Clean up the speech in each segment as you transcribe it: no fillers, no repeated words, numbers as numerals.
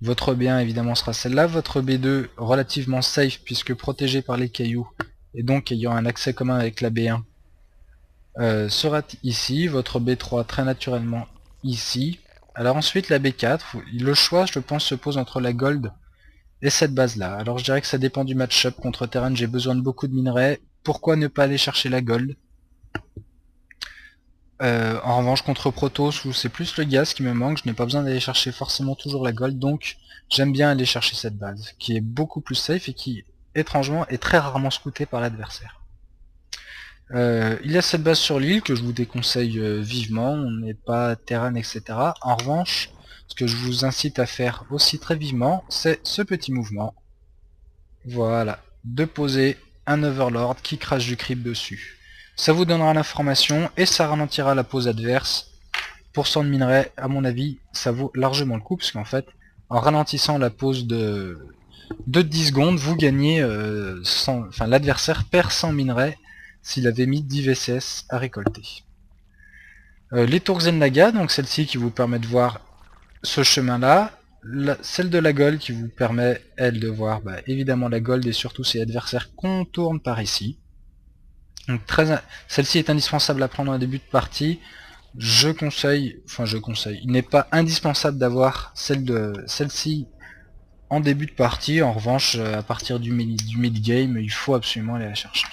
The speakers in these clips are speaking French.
Votre B1 évidemment sera celle-là, votre B2 relativement safe puisque protégé par les cailloux et donc ayant un accès commun avec la B1 sera ici, votre B3 très naturellement ici. Alors ensuite la B4, le choix je pense se pose entre la gold et cette base là. Alors je dirais que ça dépend du match-up. Contre Terran j'ai besoin de beaucoup de minerais, pourquoi ne pas aller chercher la gold? En revanche contre Protoss où c'est plus le gaz qui me manque, je n'ai pas besoin d'aller chercher forcément toujours la gold, donc j'aime bien aller chercher cette base, qui est beaucoup plus safe et qui étrangement est très rarement scoutée par l'adversaire. Il y a cette base sur l'île que je vous déconseille vivement, on n'est pas Terran, etc. En revanche, ce que je vous incite à faire aussi très vivement, c'est ce petit mouvement. Voilà, de poser un Overlord qui crache du creep dessus. Ça vous donnera l'information et ça ralentira la pose adverse. Pour 100 de minerais, à mon avis, ça vaut largement le coup, parce qu'en fait, en ralentissant la pose de 10 secondes, vous gagnez enfin l'adversaire perd 100 minerais s'il avait mis 10 VCS à récolter. Les tours Xenlaga, donc celle-ci qui vous permet de voir ce chemin-là, celle de la gold qui vous permet, elle, de voir évidemment la gold et surtout si l'adversaire contourne par ici. Donc celle-ci est indispensable à prendre en début de partie. Je conseille, il n'est pas indispensable d'avoir celle-ci en début de partie. En revanche, à partir du mid-game, il faut absolument aller la chercher.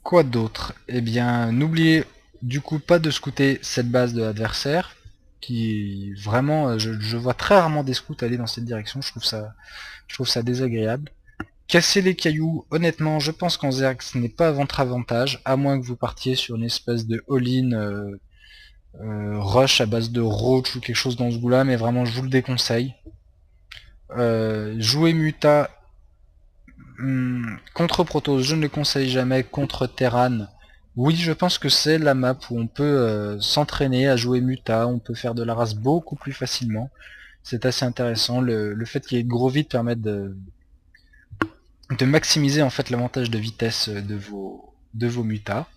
Quoi d'autre? Eh bien, n'oubliez du coup pas de scouter cette base de l'adversaire, qui vraiment, je vois très rarement des scouts aller dans cette direction, je trouve ça désagréable. Casser les cailloux, honnêtement, je pense qu'en Zerg ce n'est pas à votre avantage, à moins que vous partiez sur une espèce de all-in rush à base de roach ou quelque chose dans ce goût-là, mais vraiment je vous le déconseille. Jouer Muta contre Protoss, je ne le conseille jamais. Contre Terran, oui, je pense que c'est la map où on peut s'entraîner à jouer Muta, on peut faire de la race beaucoup plus facilement. C'est assez intéressant. Le fait qu'il y ait de gros vides permet de maximiser en fait l'avantage de vitesse de vos mutas.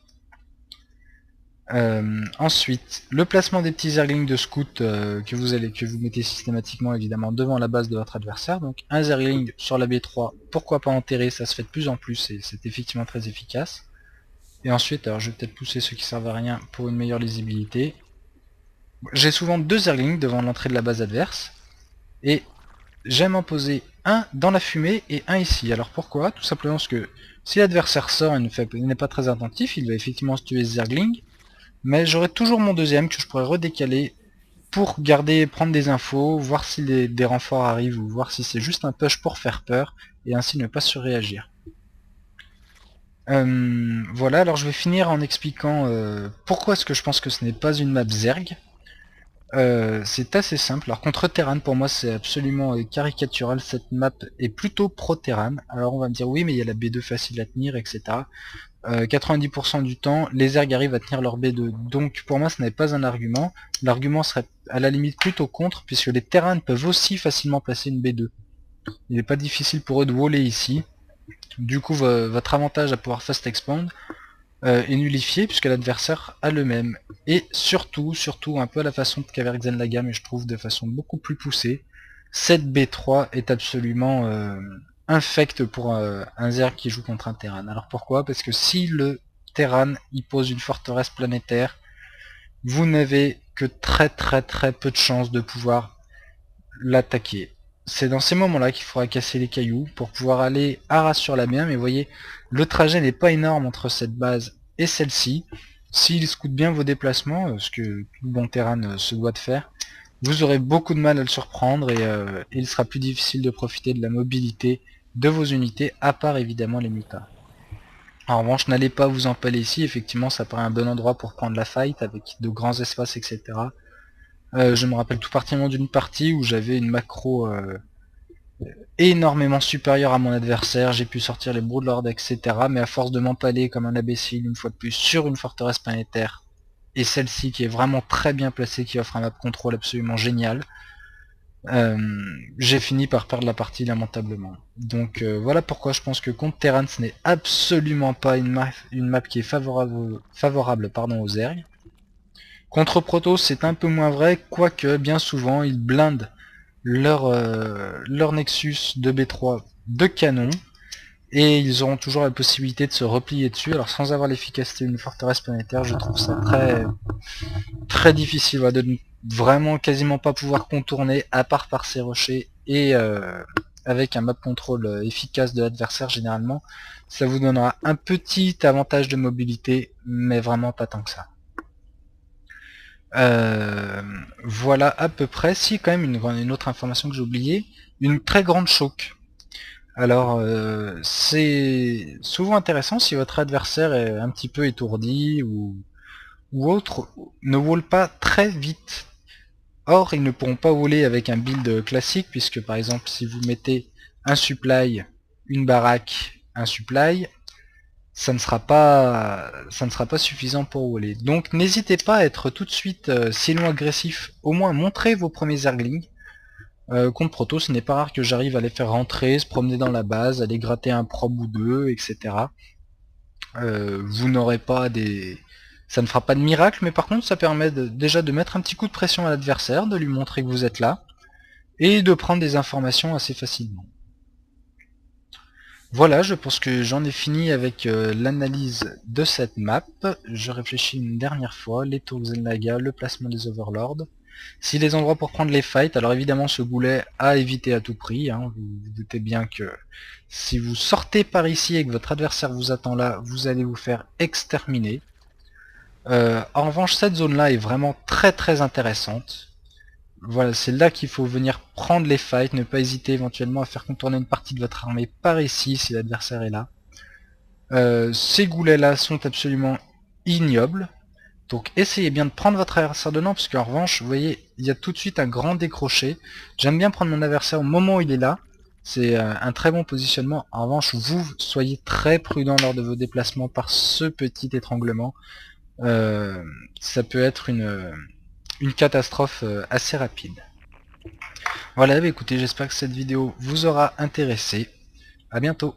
Ensuite, le placement des petits zerglings de scout que vous mettez systématiquement évidemment devant la base de votre adversaire. Donc un zergling sur la B3, pourquoi pas enterrer, ça se fait de plus en plus et c'est effectivement très efficace. Et ensuite, alors je vais peut-être pousser ceux qui servent à rien pour une meilleure lisibilité. J'ai souvent deux zerglings devant l'entrée de la base adverse et j'aime en poser un dans la fumée et un ici. Alors pourquoi? Tout simplement parce que si l'adversaire sort et n'est pas très attentif, il va effectivement se tuer ce zergling, mais j'aurai toujours mon deuxième que je pourrais redécaler pour prendre des infos, voir si des renforts arrivent ou voir si c'est juste un push pour faire peur et ainsi ne pas surréagir. Voilà, alors je vais finir en expliquant pourquoi est-ce que je pense que ce n'est pas une map Zerg. C'est assez simple. Alors contre Terran, pour moi c'est absolument caricatural. Cette map est plutôt pro Terran. Alors on va me dire oui mais il y a la B2 facile à tenir, etc. 90% du temps, les Zerg arrivent à tenir leur B2. Donc pour moi ce n'est pas un argument. L'argument serait à la limite plutôt contre, puisque les Terrans peuvent aussi facilement placer une B2. Il n'est pas difficile pour eux de waller ici. Du coup votre avantage à pouvoir fast expand est nullifié puisque l'adversaire a le même. Et surtout, un peu à la façon de Kaver Xenlaga, mais je trouve de façon beaucoup plus poussée, cette B3 est absolument infecte pour un Zerg qui joue contre un Terran. Alors pourquoi? Parce que si le Terran y pose une forteresse planétaire, vous n'avez que très peu de chances de pouvoir l'attaquer. C'est dans ces moments-là qu'il faudra casser les cailloux pour pouvoir aller à ras sur la mer, mais vous voyez, le trajet n'est pas énorme entre cette base et celle-ci. S'il scoute bien vos déplacements, ce que tout bon terrain se doit de faire, vous aurez beaucoup de mal à le surprendre et il sera plus difficile de profiter de la mobilité de vos unités, à part évidemment les mutas. En revanche, n'allez pas vous empaler ici, effectivement ça paraît un bon endroit pour prendre la fight avec de grands espaces, etc. Je me rappelle tout particulièrement d'une partie où j'avais une macro énormément supérieure à mon adversaire, j'ai pu sortir les Broodlords, etc. Mais à force de m'empaler comme un imbécile une fois de plus sur une forteresse planétaire, et celle-ci qui est vraiment très bien placée, qui offre un map control absolument génial, j'ai fini par perdre la partie lamentablement. Donc voilà pourquoi je pense que contre Terran ce n'est absolument pas une map qui est favorable aux Zerg. Contre Protoss c'est un peu moins vrai, quoique bien souvent ils blindent leur Nexus de B3 de canon, et ils auront toujours la possibilité de se replier dessus. Alors sans avoir l'efficacité d'une forteresse planétaire, je trouve ça très difficile, de ne vraiment quasiment pas pouvoir contourner, à part par ces rochers, et avec un map control efficace de l'adversaire généralement, ça vous donnera un petit avantage de mobilité, mais vraiment pas tant que ça. Voilà à peu près. Si, quand même une autre information que j'ai oubliée, une très grande choke. Alors c'est souvent intéressant si votre adversaire est un petit peu étourdi ou autre, ne wall pas très vite. Or ils ne pourront pas waller avec un build classique, puisque par exemple si vous mettez un supply, une baraque, un supply, ça ne sera pas suffisant pour waller. Donc n'hésitez pas à être tout de suite, si loin agressif, au moins montrer vos premiers zerglings. Contre Proto, ce n'est pas rare que j'arrive à les faire rentrer, se promener dans la base, aller gratter un probe ou deux, etc. Vous n'aurez pas des... Ça ne fera pas de miracle, mais par contre ça permet déjà de mettre un petit coup de pression à l'adversaire, de lui montrer que vous êtes là, et de prendre des informations assez facilement. Voilà, je pense que j'en ai fini avec l'analyse de cette map. Je réfléchis une dernière fois, les tours Xel'Naga, le placement des Overlords. Si les endroits pour prendre les fights, alors évidemment ce goulet à éviter à tout prix, vous vous doutez bien que si vous sortez par ici et que votre adversaire vous attend là, vous allez vous faire exterminer. En revanche, cette zone-là est vraiment très intéressante. Voilà, c'est là qu'il faut venir prendre les fights, ne pas hésiter éventuellement à faire contourner une partie de votre armée par ici si l'adversaire est là. Ces goulets-là sont absolument ignobles. Donc essayez bien de prendre votre adversaire dedans, parce qu'en revanche, vous voyez, il y a tout de suite un grand décroché. J'aime bien prendre mon adversaire au moment où il est là. C'est un très bon positionnement. En revanche, vous soyez très prudent lors de vos déplacements par ce petit étranglement. Ça peut être une catastrophe assez rapide. Voilà, bah écoutez, j'espère que cette vidéo vous aura intéressé. À bientôt.